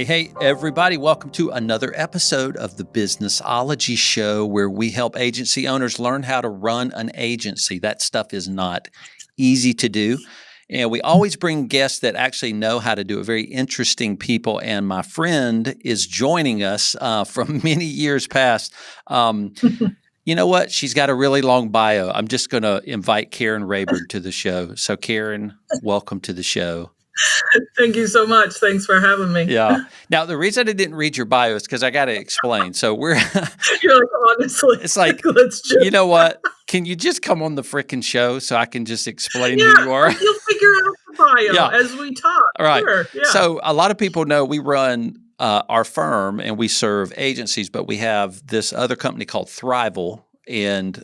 Hey, everybody. Welcome to another episode of the Businessology Show, where we help agency owners learn how to run an agency. That stuff is not easy to do. And we always bring guests that actually know how to do it, very interesting people. And my friend is joining us from many years past. You know what? She's got a really long bio. I'm just going to invite Karen Reyburn to the show. So, Karen, welcome to the show. Thank you so much. Thanks for having me. Yeah. Now, the reason I didn't read your bio is because I got to explain. So You're like, honestly, it's like, let's just... you know what? Can you just come on the frickin' show so I can just explain who you are? You'll figure out the bio as we talk. All right. Sure. Yeah. So a lot of people know we run our firm and we serve agencies, but we have this other company called Thrival. And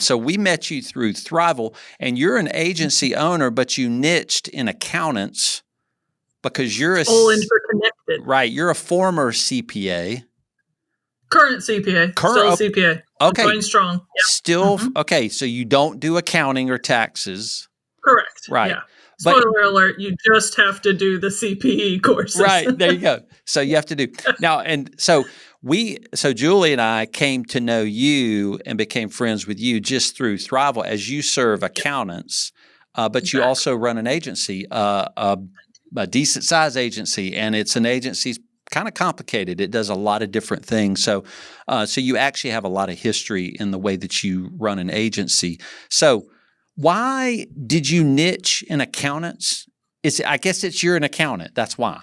so we met you through Thrival, and you're an agency owner, but you niched in accountants because you're all interconnected. Right. You're a former CPA. Current CPA. Still CPA. Okay. Going strong. Yeah. Still, okay. So you don't do accounting or taxes. Correct. Right. Yeah. Spoiler alert, you just have to do the CPE courses. Right. There you go. So you have to do now. And so Julie and I came to know you and became friends with you just through Thrival as you serve accountants, but you also run an agency, a decent size agency, and it's an agency kind of complicated. It does a lot of different things. So you actually have a lot of history in the way that you run an agency. So why did you niche in accountants? I guess you're an accountant. That's why.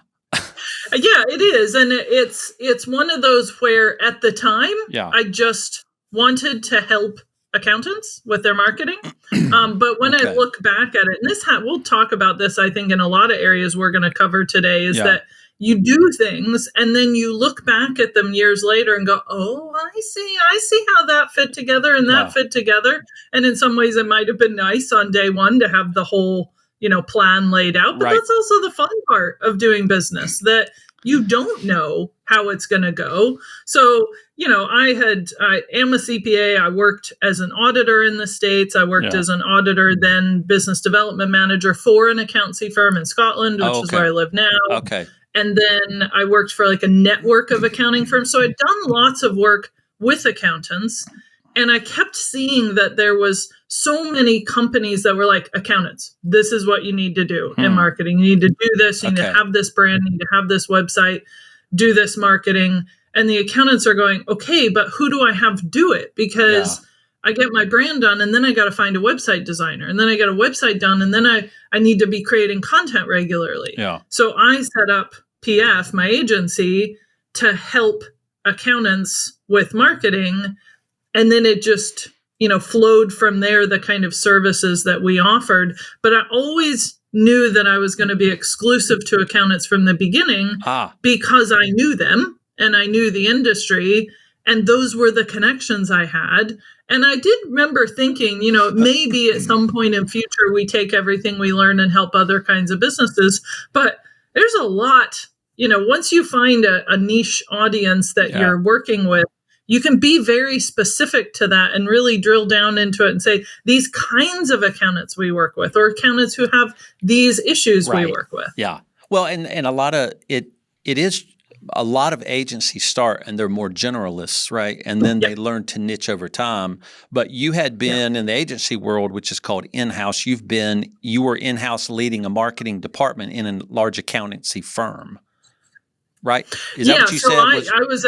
Yeah, it is. And it's one of those where at the time, I just wanted to help accountants with their marketing. But when I look back at it, and we'll talk about this, I think, in a lot of areas we're going to cover today, is that you do things and then you look back at them years later and go, oh, I see how that fit together and that fit together. And in some ways it might have been nice on day one to have the whole, plan laid out. But that's also the fun part of doing business, that you don't know how it's going to go. So, I am a CPA. I worked as an auditor in the States. I worked as an auditor, then business development manager for an accountancy firm in Scotland, which is where I live now. Okay. And then I worked for like a network of accounting firms. So I'd done lots of work with accountants. And I kept seeing that there was so many companies that were like, accountants, this is what you need to do in marketing. You need to do this. You need to have this brand. You need to have this website, do this marketing. And the accountants are going, okay, but who do I have do it? Because I get my brand done and then I got to find a website designer and then I got a website done and then I need to be creating content regularly. Yeah. So I set up PF, my agency, to help accountants with marketing. And then it just, flowed from there, the kind of services that we offered. But I always knew that I was going to be exclusive to accountants from the beginning because I knew them and I knew the industry. And those were the connections I had. And I did remember thinking, maybe at some point in future, we take everything we learn and help other kinds of businesses. But there's a lot, once you find a niche audience that you're working with, you can be very specific to that and really drill down into it and say, these kinds of accountants we work with, or accountants who have these issues we work with. Yeah. Well, and a lot of it is a lot of agencies start and they're more generalists, right? And then they learn to niche over time. But you had been in the agency world, which is called in-house. You were in-house leading a marketing department in a large accountancy firm, right? Is that what you said? I was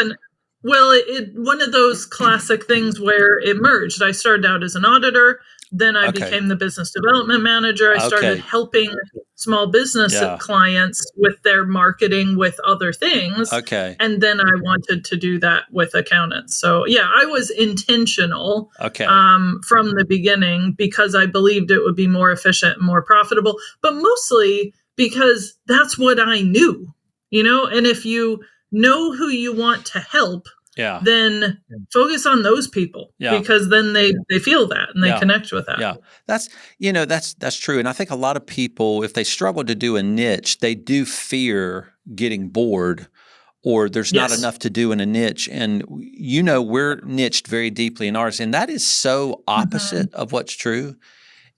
one of those classic things where it merged. I started out as an auditor. Then I became the business development manager. I started helping small business clients with their marketing with other things. Okay. And then I wanted to do that with accountants. So I was intentional from the beginning because I believed it would be more efficient and more profitable, but mostly because that's what I knew, and if you know who you want to help, then focus on those people because then they feel that and they connect with that. Yeah, that's true. And I think a lot of people, if they struggle to do a niche, they do fear getting bored or there's not enough to do in a niche. And we're niched very deeply in ours. And that is so opposite of what's true.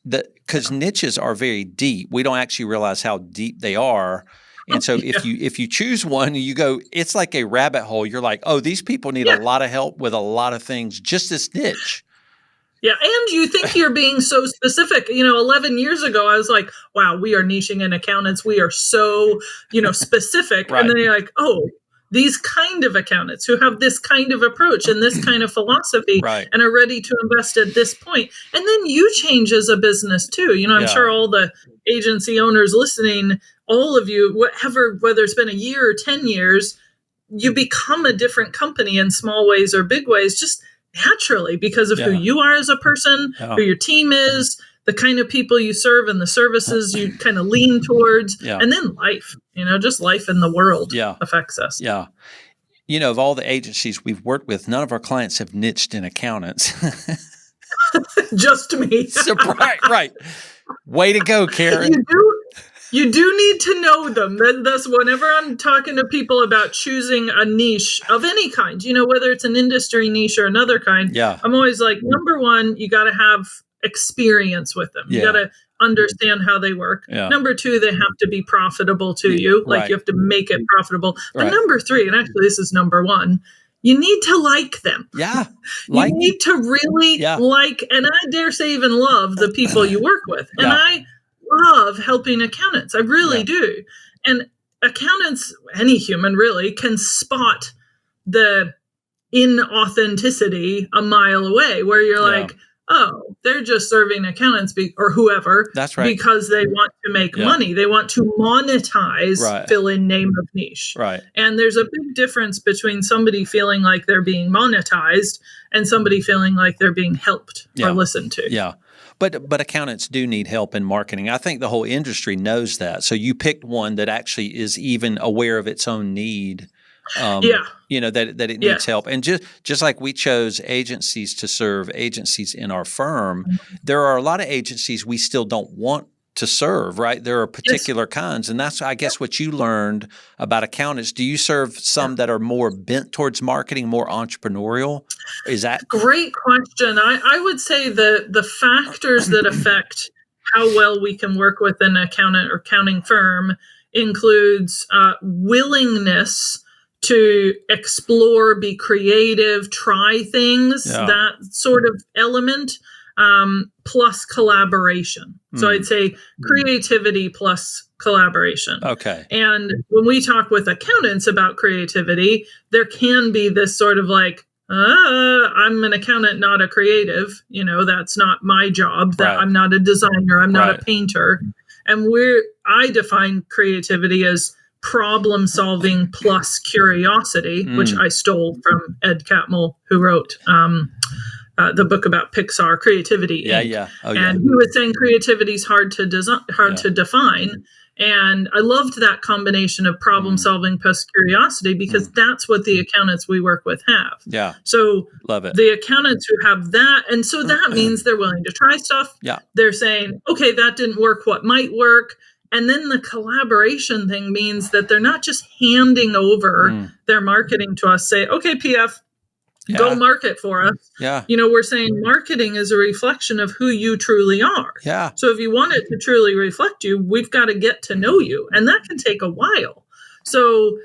Because niches are very deep. We don't actually realize how deep they are. And so if you choose one, you go, it's like a rabbit hole. You're like, oh, these people need a lot of help with a lot of things, just this niche. Yeah, and you think you're being so specific. 11 years ago, I was like, wow, we are niching in accountants. We are so, specific. Right. And then you're like, oh, these kind of accountants who have this kind of approach and this kind of philosophy and are ready to invest at this point. And then you change as a business too. I'm sure all the agency owners listening, all of you, whether it's been a year or 10 years, you become a different company in small ways or big ways, just naturally, because of who you are as a person, who your team is, the kind of people you serve and the services you kind of lean towards, and then life, just life in the world affects us. Yeah. Of all the agencies we've worked with, none of our clients have niched in accountants. Just me. Right. Way to go, Karen. You do need to know them. That's whenever I'm talking to people about choosing a niche of any kind, whether it's an industry niche or another kind, I'm always like, number one, you got to have experience with them. You got to understand how they work. Number two, they have to be profitable to you. Like you have to make it profitable. But number three, and actually this is number one, you need to like them. Yeah. You need to really like, and I dare say even love the people you work with. And I love helping accountants. I really do. And accountants, any human really, can spot the inauthenticity a mile away where you're like, oh, they're just serving accountants or whoever because they want to make money. They want to monetize, fill in name of niche. And there's a big difference between somebody feeling like they're being monetized and somebody feeling like they're being helped or listened to. Yeah. But accountants do need help in marketing. I think the whole industry knows that. So you picked one that actually is even aware of its own need. That it needs help. And just like we chose agencies to serve agencies in our firm, there are a lot of agencies we still don't want to serve, right? There are particular kinds. And that's, I guess, what you learned about accountants. Do you serve some that are more bent towards marketing, more entrepreneurial? Is that? Great question. I would say the factors that affect how well we can work with an accountant or accounting firm includes willingness to explore, be creative, try things, that sort of element, plus collaboration. So I'd say creativity plus collaboration. Okay. And when we talk with accountants about creativity, there can be this sort of like, I'm an accountant, not a creative. That's not my job. That I'm not a designer. I'm not a painter. And I define creativity as problem solving plus curiosity, which I stole from Ed Catmull, who wrote the book about Pixar, Creativity Inc. And he was saying creativity is hard to define. And I loved that combination of problem solving plus curiosity because that's what the accountants we work with have. Yeah. So love it. The accountants who have that, and so that means they're willing to try stuff. Yeah. They're saying, okay, that didn't work. What might work? And then the collaboration thing means that they're not just handing over their marketing to us, say, okay, PF, go market for us. Yeah. We're saying marketing is a reflection of who you truly are. Yeah. So if you want it to truly reflect you, we've got to get to know you. And that can take a while. So,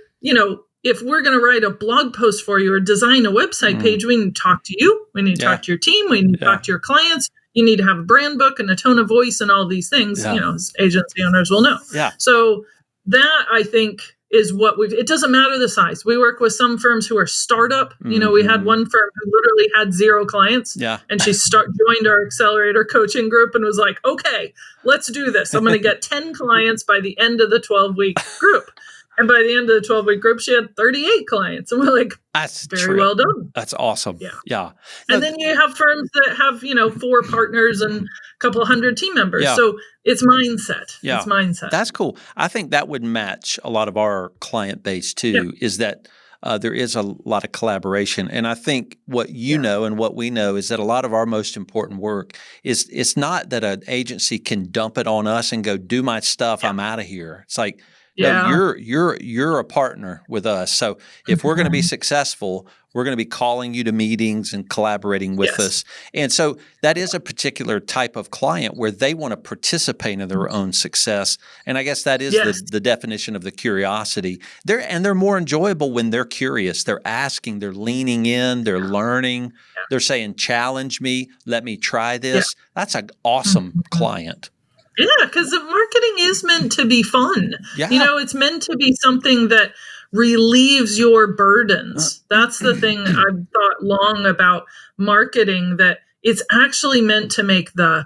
if we're going to write a blog post for you or design a website page, we need to talk to you. We need to talk to your team. We need to talk to your clients. You need to have a brand book and a tone of voice and all these things, as agency owners will know. Yeah. So that, I think, is what it doesn't matter the size. We work with some firms who are startup. We had one firm who literally had 0 clients. Yeah. And she joined our Accelerator coaching group and was like, okay, let's do this. I'm going to get 10 clients by the end of the 12-week group. And by the end of the 12-week group, she had 38 clients. And we're like, that's very well done. That's awesome. Yeah. And then you have firms that have, 4 partners and a couple of 100 team members. So it's mindset. Yeah. It's mindset. That's cool. I think that would match a lot of our client base too, is that there is a lot of collaboration. And I think what you know and what we know is that a lot of our most important work is it's not that an agency can dump it on us and go, do my stuff, I'm out of here. It's like, No, Yeah. you're a partner with us. So if we're going to be successful, we're going to be calling you to meetings and collaborating with Yes. us. And so that is a particular type of client where they want to participate in their own success. And I guess that is Yes. the definition of the curiosity. They're more enjoyable when they're curious. They're asking, they're leaning in, they're learning. They're saying, challenge me, let me try this. That's an awesome client. Yeah, because marketing is meant to be fun. Yeah. It's meant to be something that relieves your burdens. That's the thing I've thought long about marketing, that it's actually meant to make the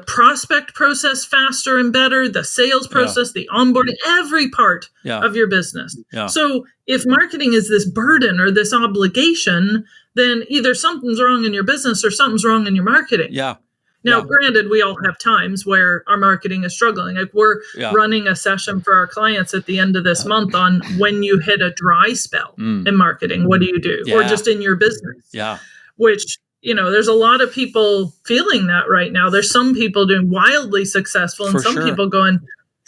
prospect process faster and better, the sales process, the onboarding, every part of your business. Yeah. So if marketing is this burden or this obligation, then either something's wrong in your business or something's wrong in your marketing. Yeah. Now, granted, we all have times where our marketing is struggling. Like we're running a session for our clients at the end of this month on when you hit a dry spell in marketing, what do you do? Or just in your business. Yeah. Which, there's a lot of people feeling that right now. There's some people doing wildly successful and some people going,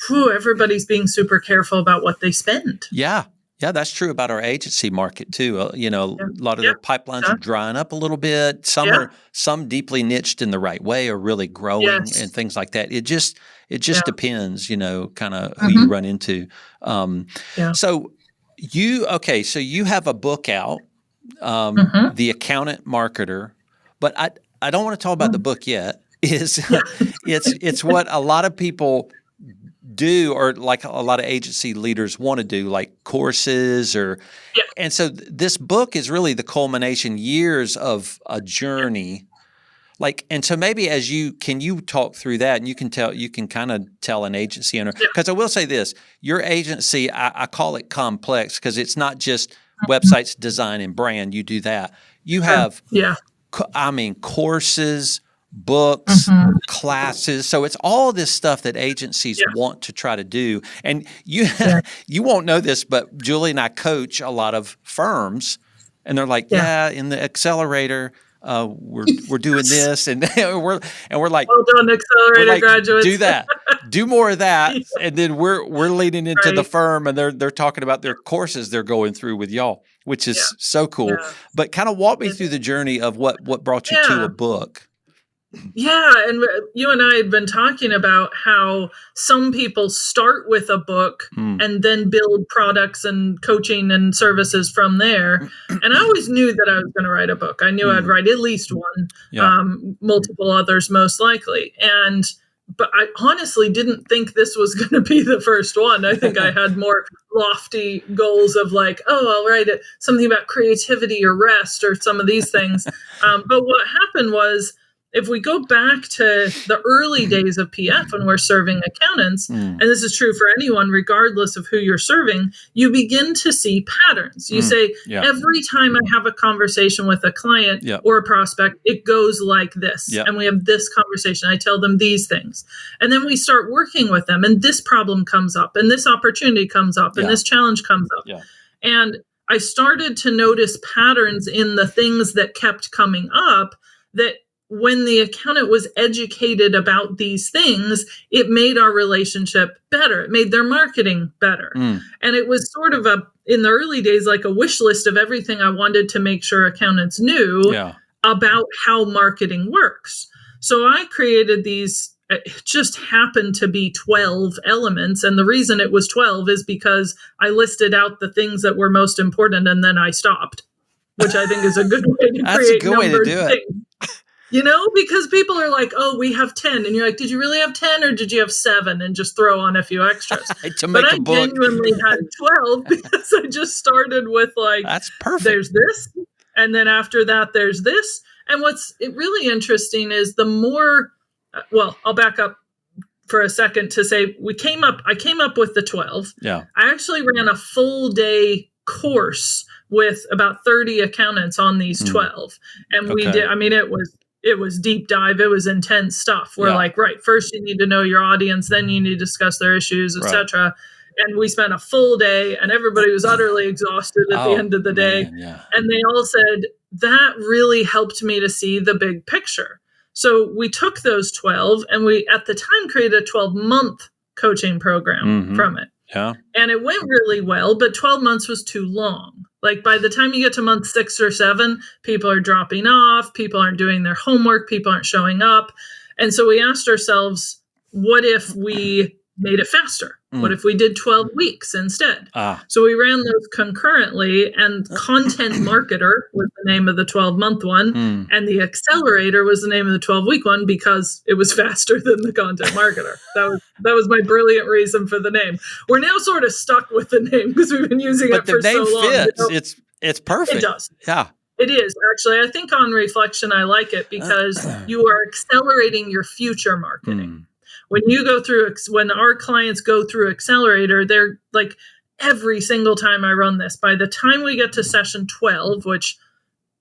whew, everybody's being super careful about what they spend. Yeah. Yeah, that's true about our agency market too. A lot of the pipelines are drying up a little bit. Some deeply niched in the right way are really growing and things like that. It just depends, kind of who you run into. So you have a book out, The Accountant Marketer, but I don't want to talk about the book yet. It's what a lot of people do, or like a lot of agency leaders want to do, like courses and so this book is really the culmination, years of a journey. And so maybe can you talk through that, and you can kind of tell an agency owner, because I will say this, your agency, I call it complex because it's not just websites, design, and brand. You do that. You have, courses, books, classes. So it's all this stuff that agencies want to try to do. And you won't know this, but Julie and I coach a lot of firms, and they're like, in the Accelerator, we're doing this, and we're like, well done, Accelerator graduates. Do that, do more of that, and then we're leading into the firm, and they're talking about their courses they're going through with y'all, which is so cool. Yeah. But kind of walk me through the journey of what brought you to a book. Yeah, and you and I had been talking about how some people start with a book and then build products and coaching and services from there. And I always knew that I was going to write a book. I knew I'd write at least one, multiple others most likely. But I honestly didn't think this was going to be the first one. I think I had more lofty goals of like, I'll write something about creativity or rest or some of these things. But what happened was, if we go back to the early days of PF when we're serving accountants, and this is true for anyone, regardless of who you're serving, you begin to see patterns. You say, every time I have a conversation with a client or a prospect, it goes like this. And we have this conversation. I tell them these things. And then we start working with them, and this problem comes up, and this opportunity comes up, and this challenge comes up. And I started to notice patterns in the things that kept coming up, that when the accountant was educated about these things, it made our relationship better. It made their marketing better. And it was sort of in the early days, like a wish list of everything I wanted to make sure accountants knew about how marketing works. So I created these, it just happened to be 12 elements. And the reason it was 12 is because I listed out the things that were most important, and then I stopped, which I think is a good way to That's a good way to do it. Because people are like, we have 10. And you're like, did you really have 10 or did you have 7 and just throw on a few extras? But I genuinely had 12 because I just started with that's perfect. There's this. And then after that, there's this. And what's really interesting is the more, I'll back up for a second to say I came up with the 12. Yeah. I actually ran a full day course with about 30 accountants on these 12. And we did, it was deep dive. It was intense stuff. We're like, first you need to know your audience, then you need to discuss their issues, etc. And we spent a full day, and everybody was utterly exhausted at the end of the day. And they all said, that really helped me to see the big picture. So we took those 12 and we, at the time, created a 12-month coaching program from it. Yeah. And it went really well, but 12 months was too long. Like by the time you get to month 6 or 7, people are dropping off, people aren't doing their homework, people aren't showing up. And so we asked ourselves, what if we made it faster? What if we did 12 weeks instead? So we ran those concurrently, and Content Marketer was the name of the 12-month one, and the Accelerator was the name of the 12-week one because it was faster than the Content Marketer. That was my brilliant reason for the name. We're now sort of stuck with the name because we've been using it for so long. But the name fits. It's perfect. It does. Yeah. It is, actually. I think on reflection, I like it because you are accelerating your future marketing. When our clients go through Accelerator, they're like, every single time I run this, by the time we get to session 12, which,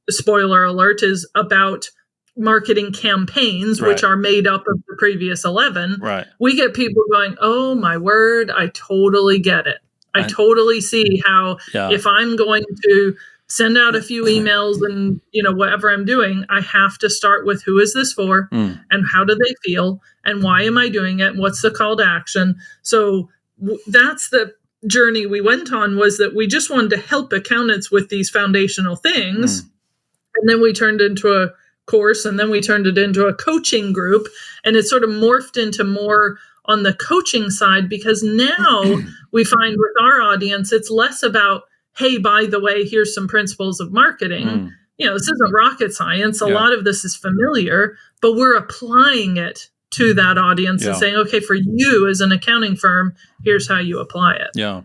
spoiler alert, is about marketing campaigns, which are made up of the previous 11, we get people going, oh my word, I totally get it. I totally see how if I'm going to send out a few emails and, whatever I'm doing, I have to start with who is this for and how do they feel and why am I doing it? What's the call to action? So that's the journey we went on, was that we just wanted to help accountants with these foundational things. And then we turned into a course, and then we turned it into a coaching group, and it sort of morphed into more on the coaching side, because now we find with our audience, it's less about, hey, by the way, here's some principles of marketing. This isn't rocket science. A lot of this is familiar, but we're applying it to that audience and saying, okay, for you as an accounting firm, here's how you apply it. Yeah.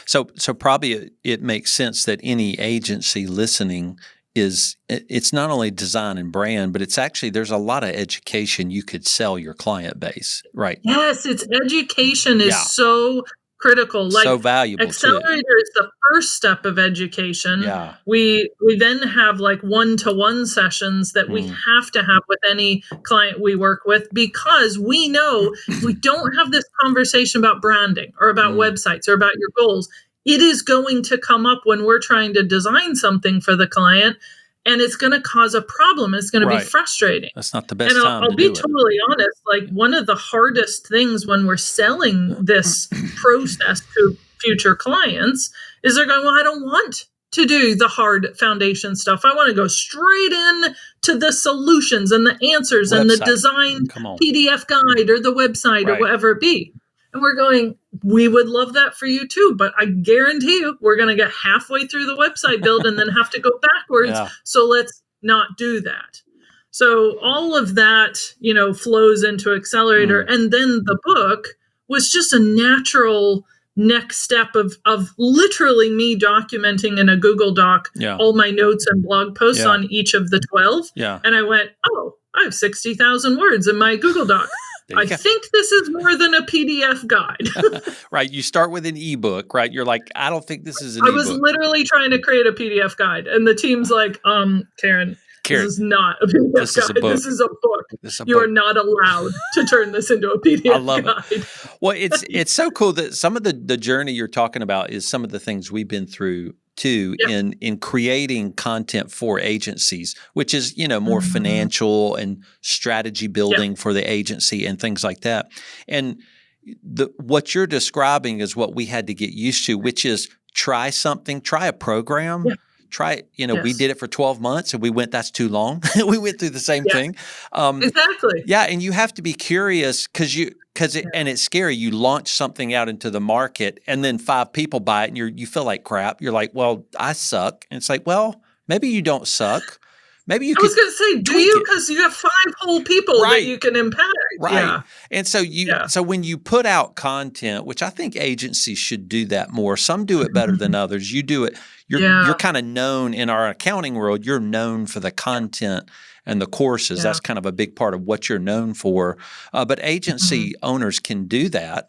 So probably it makes sense that any agency listening it's not only design and brand, but it's actually, there's a lot of education you could sell your client base, right? Yes, it's education is so critical. Like, so valuable. Accelerator is the first step of education. Yeah. We then have like one-to-one sessions that we have to have with any client we work with, because we know if we don't have this conversation about branding or about websites or about your goals, it is going to come up when we're trying to design something for the client, and it's going to cause a problem. It's going to be frustrating. That's not the best And time I'll be totally honest, like one of the hardest things when we're selling this process to future clients is they're going, well, I don't want to do the hard foundation stuff. I want to go straight in to the solutions and the answers and the design PDF guide or the website or whatever it be. And we're going, we would love that for you too, but I guarantee you we're going to get halfway through the website build and then have to go backwards. So let's not do that. So all of that, flows into Accelerator. And then the book was just a natural next step of literally me documenting in a Google Doc all my notes and blog posts on each of the 12. And I went, oh, I have 60,000 words in my Google Doc. I think this is more than a PDF guide. Right. You start with an ebook, right? You're like, I don't think this is an ebook. I was literally trying to create a PDF guide, and the team's like, Karen, this is not a PDF guide. This is a book. You are not allowed to turn this into a PDF guide. I love it. Well, it's so cool that some of the journey you're talking about is some of the things we've been through too in creating content for agencies, which is, more financial and strategy building for the agency and things like that. And what you're describing is what we had to get used to, which is try something, try a program. Try it. We did it for 12 months and we went, that's too long. We went through the same thing. Exactly. Yeah. And you have to be curious and it's scary. You launch something out into the market and then 5 people buy it and you feel like crap. You're like, well, I suck. And it's like, well, maybe you don't suck. Maybe you I was going to say, do you? Because you have 5 whole people that you can impact. Right. Yeah. And so so when you put out content, which I think agencies should do that more. Some do it better than others. You do it. You're kind of known in our accounting world. You're known for the content and the courses. That's kind of a big part of what you're known for. But agency owners can do that.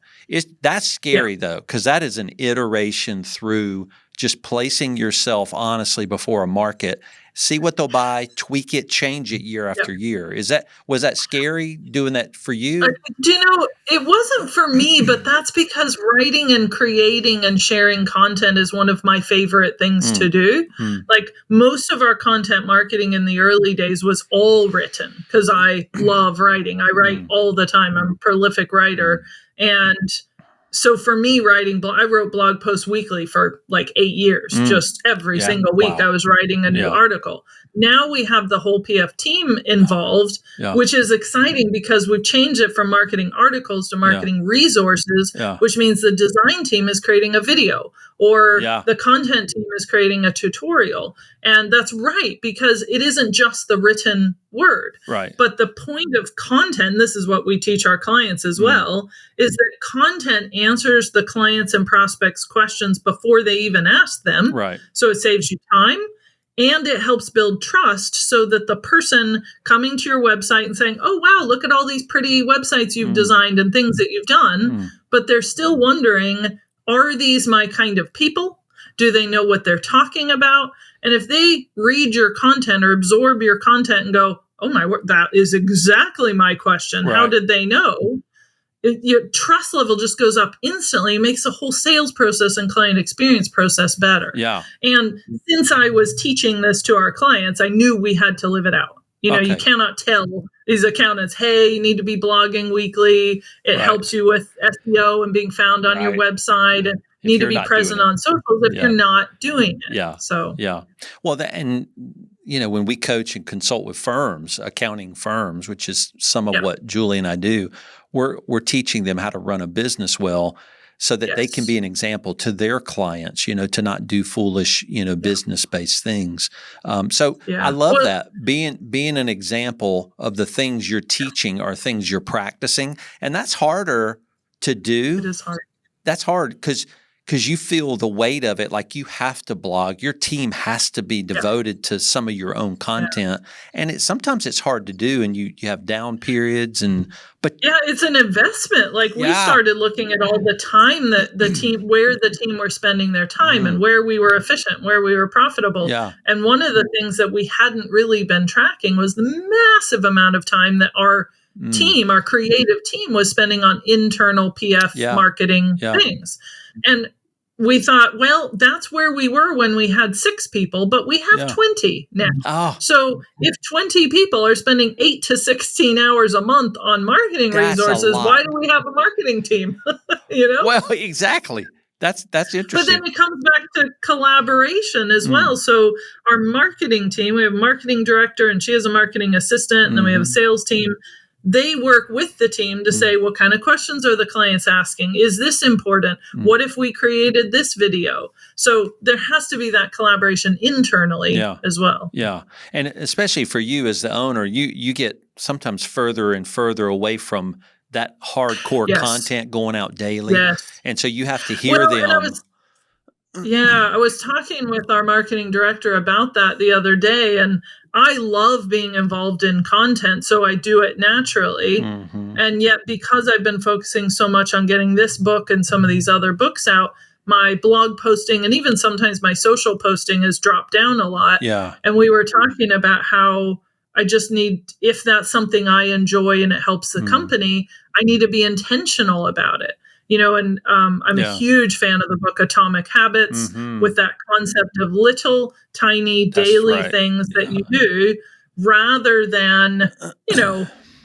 That's scary though, because that is an iteration through just placing yourself honestly before a market. See what they'll buy, tweak it, change it year after year. Was that scary doing that for you? It wasn't for me, but that's because writing and creating and sharing content is one of my favorite things to do. Like most of our content marketing in the early days was all written because I love writing. I write all the time. I'm a prolific writer. And So for me, I wrote blog posts weekly for like 8 years. Just every Yeah. single week, Wow. I was writing a new article. Now we have the whole PF team involved, which is exciting because we've changed it from marketing articles to marketing resources, which means the design team is creating a video or the content team is creating a tutorial. And that's right, because it isn't just the written word. Right. But the point of content, this is what we teach our clients as well, is that content answers the clients' and prospects' questions before they even ask them. Right. So it saves you time. And it helps build trust so that the person coming to your website and saying, oh, wow, look at all these pretty websites you've designed and things that you've done. But they're still wondering, are these my kind of people? Do they know what they're talking about? And if they read your content or absorb your content and go, oh, my word, that is exactly my question. How did they know? Your trust level just goes up instantly. It makes the whole sales process and client experience process better. Yeah. And since I was teaching this to our clients, I knew we had to live it out. You cannot tell these accountants, hey, you need to be blogging weekly. It helps you with SEO and being found on your website. And need to be present on socials if you're not doing it. Yeah. So well, when we coach and consult with firms, accounting firms, which is some of what Julie and I do, we're teaching them how to run a business well, so that they can be an example to their clients, to not do foolish, business-based things. I love that being an example of the things you're teaching are things you're practicing, and that's harder to do. It is hard. That's hard because you feel the weight of it. Like you have to blog. Your team has to be devoted to some of your own content. And sometimes it's hard to do, and you have down periods. But it's an investment. Like we started looking at all the time that where the team were spending their time and where we were efficient, where we were profitable. Yeah. And one of the things that we hadn't really been tracking was the massive amount of time that our team, our creative team, was spending on internal PF marketing things. And we thought, well, that's where we were when we had 6 people, but we have 20 now. Oh. So if 20 people are spending 8 to 16 hours a month on marketing resources, why do we have a marketing team? Well, exactly. That's interesting. But then it comes back to collaboration as well. So our marketing team, we have a marketing director and she has a marketing assistant, and then we have a sales team. They work with the team to say, what kind of questions are the clients asking? Is this important? What if we created this video? So there has to be that collaboration internally as well. Yeah. And especially for you as the owner, you get sometimes further and further away from that hardcore content going out daily. Yes. And so you have to hear them. I was talking with our marketing director about that the other day, and I love being involved in content, so I do it naturally. And yet, because I've been focusing so much on getting this book and some of these other books out, my blog posting and even sometimes my social posting has dropped down a lot. Yeah. And we were talking about how I just need, if that's something I enjoy and it helps the company, I need to be intentional about it. And I'm a huge fan of the book Atomic Habits with that concept of little, tiny, daily things that you do rather than,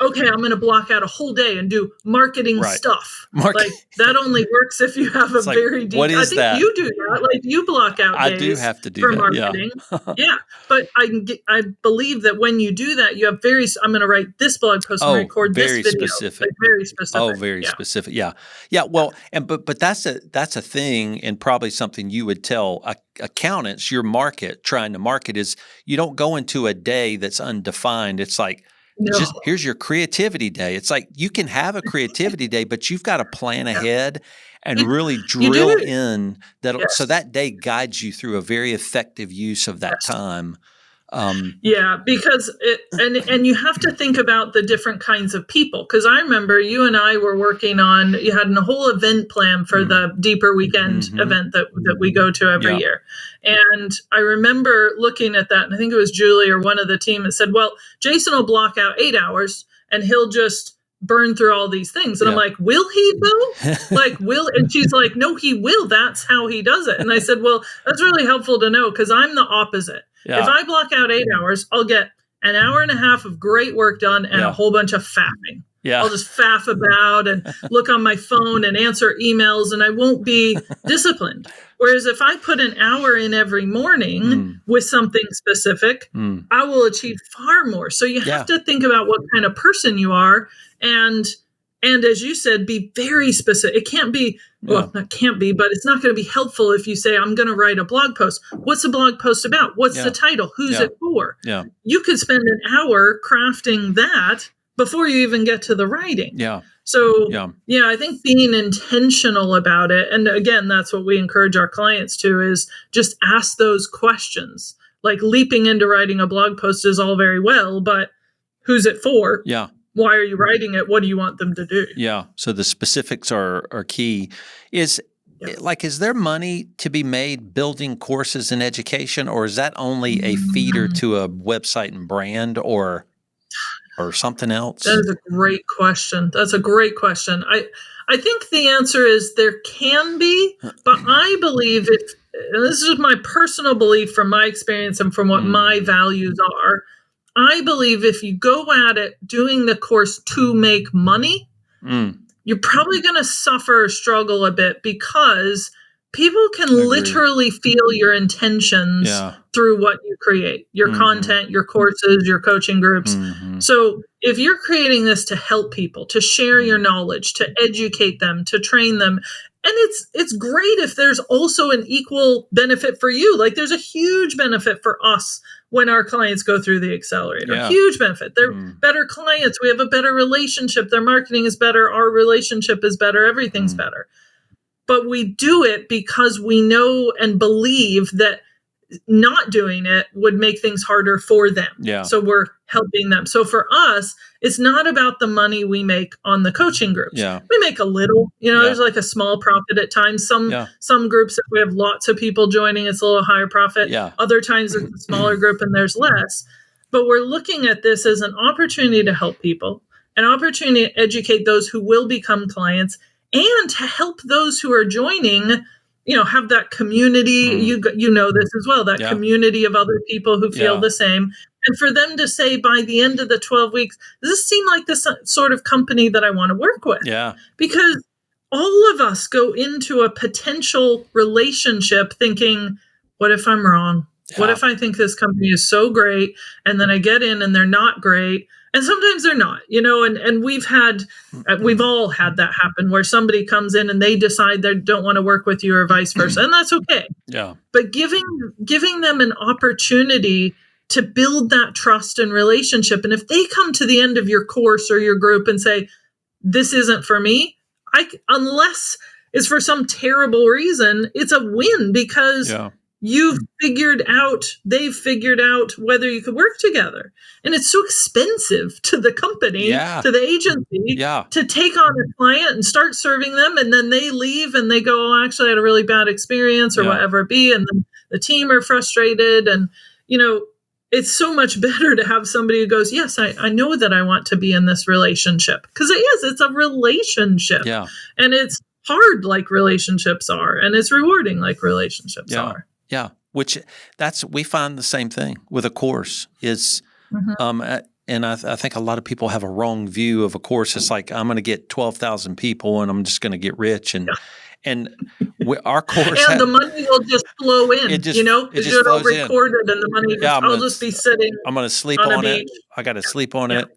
okay, I'm going to block out a whole day and do marketing stuff. Like that only works if you have a very deep. What is I think that? You do that. Like you block out days. I do have to do for that. Marketing. But I believe that when you do that, you have I'm going to write this blog post and record this video. Specific. Like very specific. Oh, very specific. Yeah. Yeah. Well, but that's a thing, and probably something you would tell accountants. Your market, trying to market, is you don't go into a day that's undefined. It's like, just here's your creativity day. It's like you can have a creativity day, but you've got to plan ahead and really drill in that. So that day guides you through a very effective use of that time. Because and you have to think about the different kinds of people. Because I remember you and I were working on, you had a whole event plan for the Deeper Weekend event that we go to every year. And I remember looking at that, and I think it was Julie or one of the team that said, well, Jason will block out 8 hours and he'll just burn through all these things. And I'm like, will he though? And she's like, no, he will. That's how he does it. And I said, well, that's really helpful to know, because I'm the opposite. If I block out 8 hours, I'll get an hour and a half of great work done and a whole bunch of faffing. Yeah. I'll just faff about and look on my phone and answer emails, and I won't be disciplined. Whereas if I put an hour in every morning with something specific, I will achieve far more. So you have to think about what kind of person you are, and as you said, be very specific. It can't be, well, it can't be, but it's not going to be helpful if you say, I'm going to write a blog post. What's the blog post about? What's the title? Who's it for? Yeah. You could spend an hour crafting that before you even get to the writing. Yeah. So, I think being intentional about it, and again, that's what we encourage our clients to, is just ask those questions. Like leaping into writing a blog post is all very well, but who's it for? Yeah. Why are you writing it? What do you want them to do? Yeah. So the specifics are key. Is there money to be made building courses in education, or is that only a feeder to a website and brand, or something else? That is a great question. That's a great question. I think the answer is there can be, but I believe this is my personal belief from my experience and from what my values are. I believe if you go at it doing the course to make money, you're probably going to suffer or struggle a bit, because people can literally feel your intentions through what you create, your content, your courses, your coaching groups. So if you're creating this to help people, to share your knowledge, to educate them, to train them, and it's great if there's also an equal benefit for you. Like there's a huge benefit for us when our clients go through the Accelerator. Huge benefit. They're better clients. We have a better relationship. Their marketing is better. Our relationship is better. Everything's better. But we do it because we know and believe that not doing it would make things harder for them. Yeah. So we're helping them. So for us, it's not about the money we make on the coaching groups. Yeah. We make a little, there's like a small profit at times. Some groups, if we have lots of people joining, it's a little higher profit. Yeah. Other times it's a smaller group and there's less. But we're looking at this as an opportunity to help people, an opportunity to educate those who will become clients, and to help those who are joining, have that community. You know this as well, that community of other people who feel the same. And for them to say by the end of the 12 weeks, does this seem like the sort of company that I want to work with? Yeah. Because all of us go into a potential relationship thinking, what if I'm wrong? Yeah. What if I think this company is so great and then I get in and they're not great? And sometimes they're not, and we've all had that happen where somebody comes in and they decide they don't want to work with you or vice versa. And that's okay. Yeah. But giving them an opportunity to build that trust and relationship. And if they come to the end of your course or your group and say, this isn't for me, unless it's for some terrible reason, it's a win, because they've figured out whether you could work together. And it's so expensive to the company, to the agency, to take on a client and start serving them. And then they leave and they go, oh, actually I had a really bad experience or whatever it be. And then the team are frustrated. And, it's so much better to have somebody who goes, yes, I know that I want to be in this relationship, because it's a relationship. Yeah. And it's hard like relationships are, and it's rewarding like relationships are. Yeah. We find the same thing with a course is, and I think a lot of people have a wrong view of a course. It's like, I'm going to get 12,000 people and I'm just going to get rich. And our course, and the money will just flow in. It just it'll record it, and the money. I'll just be sitting. I'm going to sleep on it. I got to sleep on it.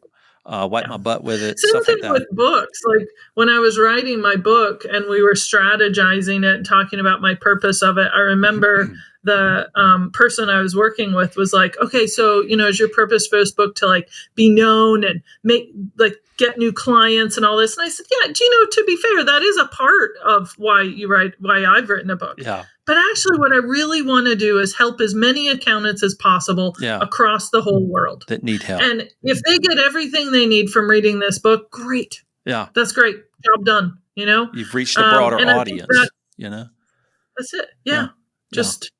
Wipe my butt with it. Same thing with books. Like when I was writing my book and we were strategizing it and talking about my purpose of it, I remember the person I was working with was like, okay, so, is your purpose for this book to like be known and get new clients and all this? And I said, yeah, to be fair, that is a part of why I've written a book. Yeah. But actually what I really want to do is help as many accountants as possible across the whole world that need help. And if they get everything they need from reading this book, great. Yeah. That's great. Job done. You've reached a broader audience, That's it. Yeah.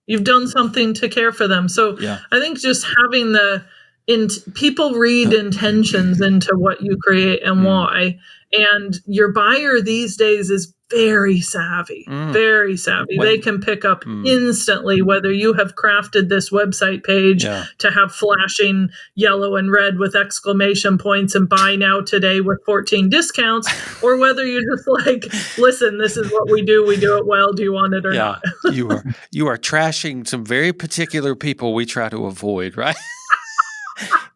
You've done something to care for them. So I think just having people read intentions into what you create and why. And your buyer these days is very savvy, very savvy. They can pick up instantly whether you have crafted this website page to have flashing yellow and red with exclamation points and buy now today with 14 discounts, or whether you're just like, listen, this is what we do it well. Do you want it or not? You are trashing some very particular people we try to avoid, right?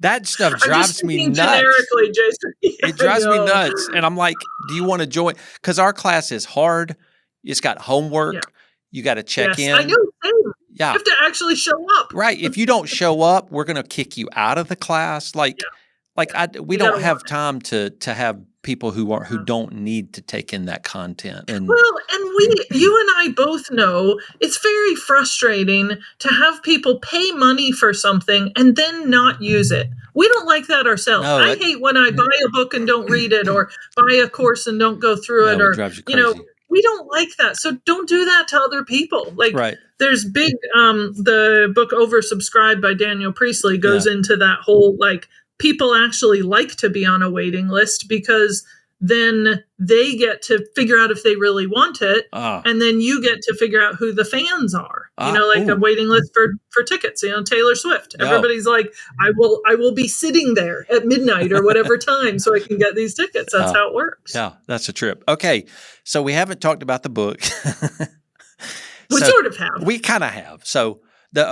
That stuff drives me nuts. Generically, Jason. It drives me nuts. And I'm like, do you want to join? Because our class is hard. It's got homework. You got to check in. I know. Same. You have to actually show up. Right. If you don't show up, we're going to kick you out of the class. We don't have time to have people who don't need to take in that content. And you and I both know it's very frustrating to have people pay money for something and then not use it. We don't like that ourselves. No, I hate when I buy a book and don't read it, or buy a course and don't go through it, or drives you crazy. We don't like that. So don't do that to other people. There's big the book Oversubscribed by Daniel Priestley goes into that whole people actually like to be on a waiting list because then they get to figure out if they really want it. And then you get to figure out who the fans are, a waiting list for tickets, Taylor Swift. Everybody's like, I will be sitting there at midnight or whatever time so I can get these tickets. That's how it works. Yeah, that's a trip. Okay. So we haven't talked about the book. We sort of have. We kind of have. So I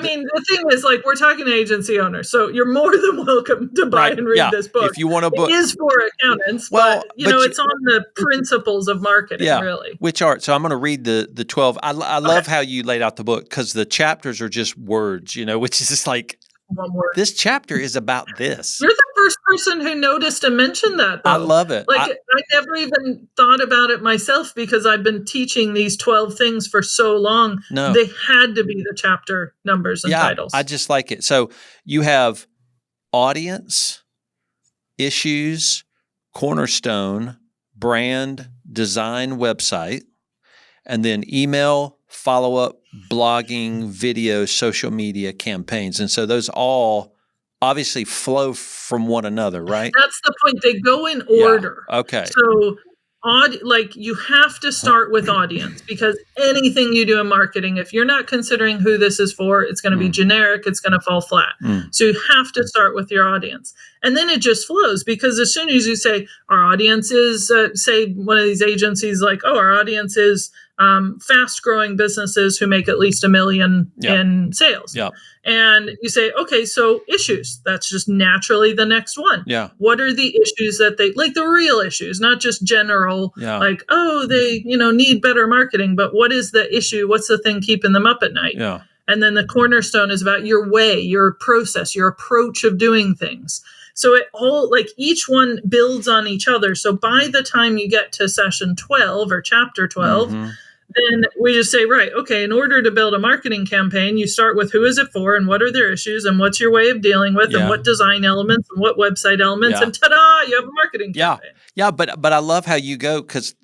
mean, the thing is, we're talking to agency owners, so you're more than welcome to buy and read this book. If you want a book. It is for accountants, but it's on the principles of marketing, really. So I'm going to read the 12. I love how you laid out the book, because the chapters are just words, which is just like, one word. This chapter is about this. You're the first person who noticed and mentioned that, though. I love it. I never even thought about it myself because I've been teaching these 12 things for so long. No. They had to be the chapter numbers and titles. I just like it. So you have audience, issues, cornerstone, brand, design, website, and then email, follow-up, blogging, video, social media campaigns. And so those all obviously flow from one another, right? That's the point. They go in order. Yeah. Okay. So you have to start with audience, because anything you do in marketing, if you're not considering who this is for, it's going to be generic. It's going to fall flat. So you have to start with your audience. And then it just flows, because as soon as you say our audience is, say one of these agencies our audience is fast growing businesses who make at least $1 million in sales. Yeah. And you say, okay, so issues, that's just naturally the next one. Yeah. What are the issues that they the real issues, not just general, they, need better marketing, but what is the issue? What's the thing keeping them up at night? Yeah. And then the cornerstone is about your way, your process, your approach of doing things. So it all each one builds on each other. So by the time you get to session 12 or chapter 12, then we just say, right, okay, in order to build a marketing campaign, you start with who is it for and what are their issues and what's your way of dealing with and what design elements and what website elements and ta-da, you have a marketing campaign. Yeah, but I love how you go, because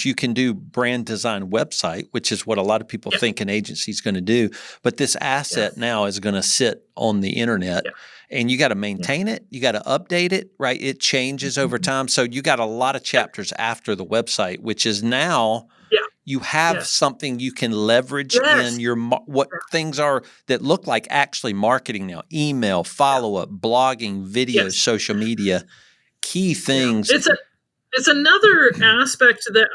you can do brand design website, which is what a lot of people think an agency is going to do. But this asset now is going to sit on the internet. Yeah. And you got to maintain it. You got to update it, right? It changes over time. So you got a lot of chapters after the website, which is now you have something you can leverage in your things are that look like actually marketing now. Email, follow-up, blogging, video, social media, key things. It's another aspect that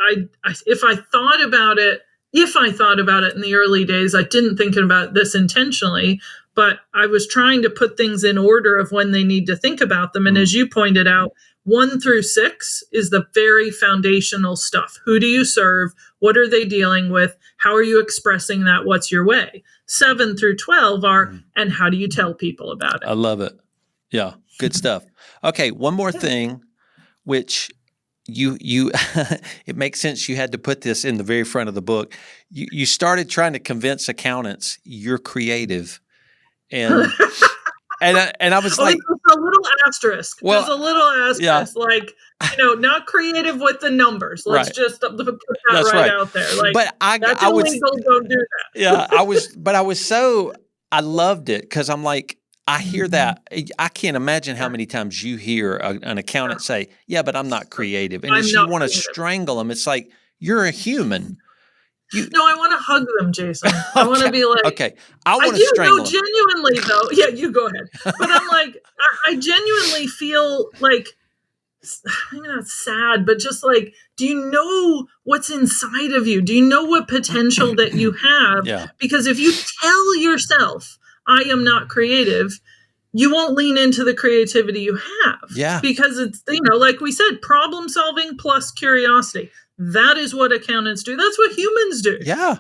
if I thought about it in the early days, I didn't think about this intentionally, but I was trying to put things in order of when they need to think about them. And as you pointed out, 1 through 6 is the very foundational stuff. Who do you serve? What are they dealing with? How are you expressing that? What's your way? 7 through 12 are, and how do you tell people about it? I love it. Yeah, good stuff. Okay, one more thing, which you it makes sense you had to put this in the very front of the book. You started trying to convince accountants you're creative. And I was like, there's a little asterisk. There's a little asterisk, not creative with the numbers. Let's just put that right out there. But that's illegal. Don't do that. Yeah, I loved it, because I'm like, I hear that. I can't imagine how many times you hear an accountant say, "Yeah, but I'm not creative," and you want to strangle them. It's like, You're a human. No, I want to hug them, Jason. I want to be like, okay, I want to do. strangle No, them. genuinely though. Yeah, you go ahead. But I'm like, I genuinely feel like, maybe not sad, but just like, do you know what's inside of you? Do you know what potential that you have? Yeah. Because if you tell yourself, I am not creative, you won't lean into the creativity you have. Yeah. Because it's, like we said, problem solving plus curiosity. That is what accountants do. That's what humans do. Yeah.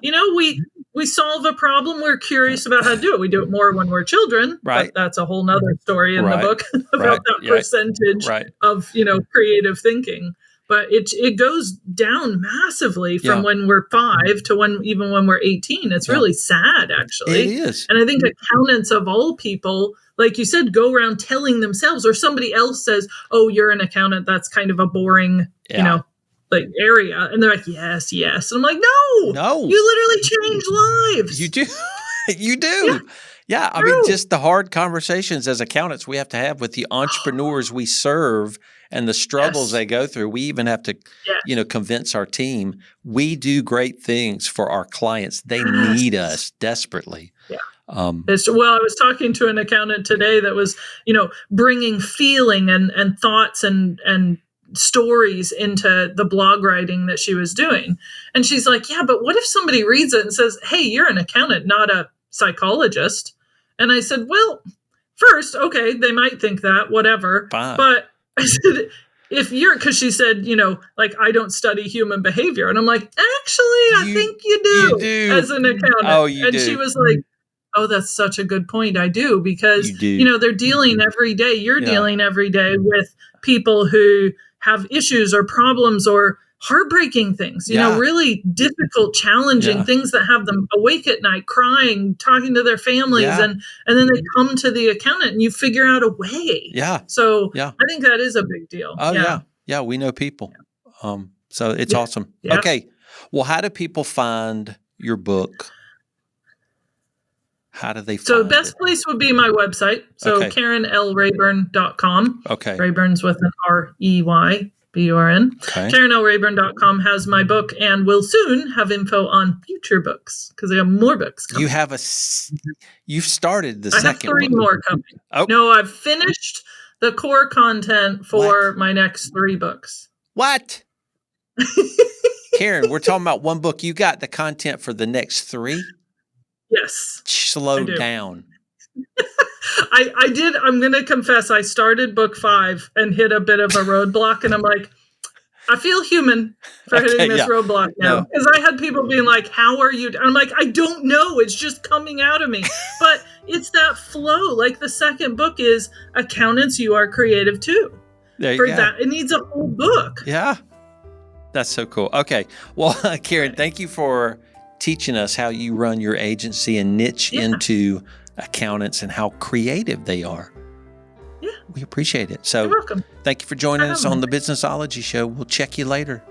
We solve a problem. We're curious about how to do it. We do it more when we're children. Right. But that's a whole nother story in the book about that percentage of, creative thinking. But it goes down massively from when we're 5 to even when we're 18. It's really sad, actually. It is. And I think accountants of all people, like you said, go around telling themselves, or somebody else says, oh, you're an accountant. That's kind of a boring, like area. And they're like, yes. And I'm like, no, you literally change lives. You do. You do. Yeah. I mean, just the hard conversations as accountants we have to have with the entrepreneurs we serve and the struggles they go through. We even have to, convince our team we do great things for our clients. They need us desperately. Yeah. I was talking to an accountant today that was, bringing feeling and thoughts and stories into the blog writing that she was doing. And she's like, yeah, but what if somebody reads it and says, hey, you're an accountant, not a psychologist? And I said, well, first, okay, they might think that, whatever. Fine. But I said, because she said, like, I don't study human behavior. And I'm like, actually, I think you do as an accountant. Oh, you do. And she was like, oh, that's such a good point. I do, because, they're dealing every day. You're dealing every day with people who have issues or problems or heartbreaking things, really difficult, challenging things that have them awake at night, crying, talking to their families. And then they come to the accountant and you figure out a way. Yeah. So I think that is a big deal. Oh, yeah. Yeah. We know people. So it's awesome. Yeah. Okay. Well, how do people find your book? How do they find So best place would be my website. So KarenLReyburn.com. Okay. Reyburn's with an REYBURN. Okay. KarenLReyburn.com has my book and will soon have info on future books because I have more books coming. You've started the I second have 3 one. more coming. Oh. No, I've finished the core content for my next 3 books. What? Karen, we're talking about one book. You got the content for the next 3? Yes. Slow down. I did. I'm going to confess, I started book 5 and hit a bit of a roadblock. And I'm like, I feel human for hitting this roadblock now. Because I had people being like, how are you? I'm like, I don't know. It's just coming out of me. But it's that flow. Like the second book is Accountants, You Are Creative Too. There you go. That, it needs a whole book. Yeah. That's so cool. Okay. Well, Karen, thank you for teaching us how you run your agency and niche into accountants and how creative they are. Yeah. We appreciate it. So you're welcome. Thank you for joining us on the Businessology Show. We'll check you later.